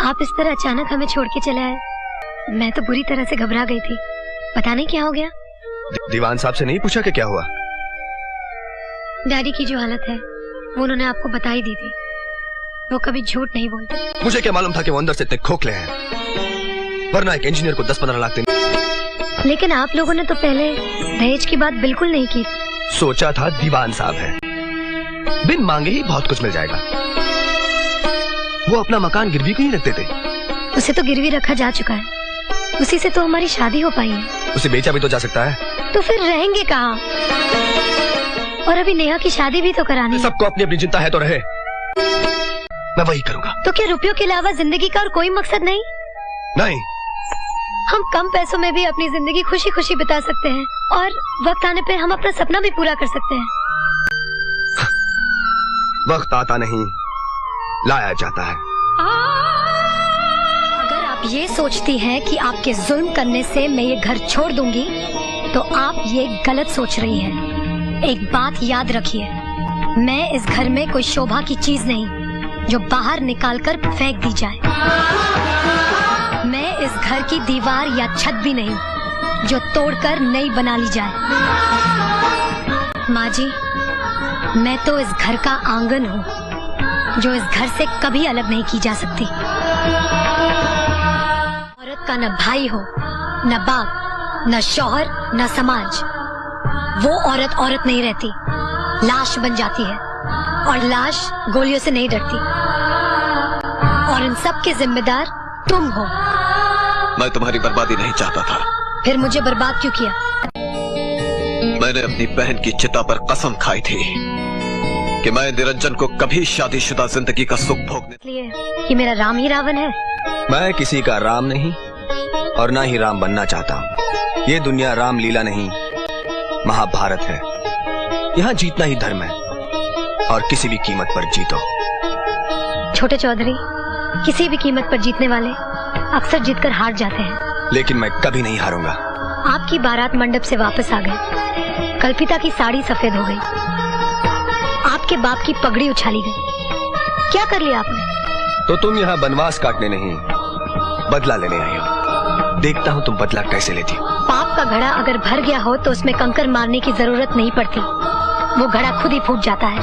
आप इस तरह अचानक हमें छोड़ के चले आए, मैं तो बुरी तरह से घबरा गई थी। पता नहीं क्या हो गया। दीवान साहब से नहीं पूछा कि क्या हुआ? डैडी की जो हालत है वो उन्होंने आपको बता ही दी थी। वो कभी झूठ नहीं बोलते। मुझे क्या मालूम था कि वो अंदर से इतने खोखले हैं, वरना एक इंजीनियर को 10-15 लाख देने। लेकिन आप लोगों ने तो पहले दहेज की बात बिल्कुल नहीं की। सोचा था दीवान साहब है, बिन मांगे ही बहुत कुछ मिल जाएगा। वो अपना मकान गिरवी क्यों नहीं रख देते? उसे तो गिरवी रखा जा चुका है, उसी से तो हमारी शादी हो पाई है। उसे बेचा भी तो जा सकता है। तो फिर रहेंगे कहाँ? और अभी नेहा की शादी भी तो करानी है। सबको अपनी अपनी चिंता है तो रहे, मैं वही करूँगा। तो क्या रुपयों के अलावा जिंदगी का और कोई मकसद नहीं? नहीं। हम कम पैसों में भी अपनी जिंदगी खुशी खुशी बिता सकते हैं और वक्त आने पे हम अपना सपना भी पूरा कर सकते हैं। वक्त आता नहीं, लाया जाता है। अगर आप ये सोचती हैं कि आपके जुल्म करने से मैं ये घर छोड़ दूंगी, तो आप ये गलत सोच रही हैं। एक बात याद रखिए, मैं इस घर में कोई शोभा की चीज नहीं जो बाहर निकालकर फेंक दी जाए। मैं इस घर की दीवार या छत भी नहीं जो तोड़कर नई बना ली जाए। माँ जी, मैं तो इस घर का आंगन हूँ जो इस घर से कभी अलग नहीं की जा सकती। औरत का न भाई हो, न बाप, न शौहर, न समाज। वो औरत औरत नहीं रहती, लाश बन जाती है, और लाश गोलियों से नहीं डरती। और इन सब के जिम्मेदार तुम हो। मैं तुम्हारी बर्बादी नहीं चाहता था। फिर मुझे बर्बाद क्यों किया? मैंने अपनी बहन की चिता पर कसम खाई थी कि मैं निरंजन को कभी शादीशुदा जिंदगी का सुख भोगने। इसलिए कि मेरा राम ही रावण है। मैं किसी का राम नहीं और ना ही राम बनना चाहता हूँ। ये दुनिया राम लीला नहीं, महाभारत है। यहाँ जीतना ही धर्म है और किसी भी कीमत पर जीतो। छोटे चौधरी, किसी भी कीमत पर जीतने वाले अक्सर जीतकर हार जाते हैं। लेकिन मैं कभी नहीं हारूंगा। आपकी बारात मंडप से वापस आ गए, कल्पिता की साड़ी सफेद हो गई, आपके बाप की पगड़ी उछाली गई। क्या कर लिया आपने? तो तुम यहाँ बनवास काटने नहीं, बदला लेने आई हो। देखता हूँ तुम बदला कैसे लेती हो। पाप का घड़ा अगर भर गया हो तो उसमें कंकर मारने की जरूरत नहीं पड़ती, वो घड़ा खुद ही फूट जाता है।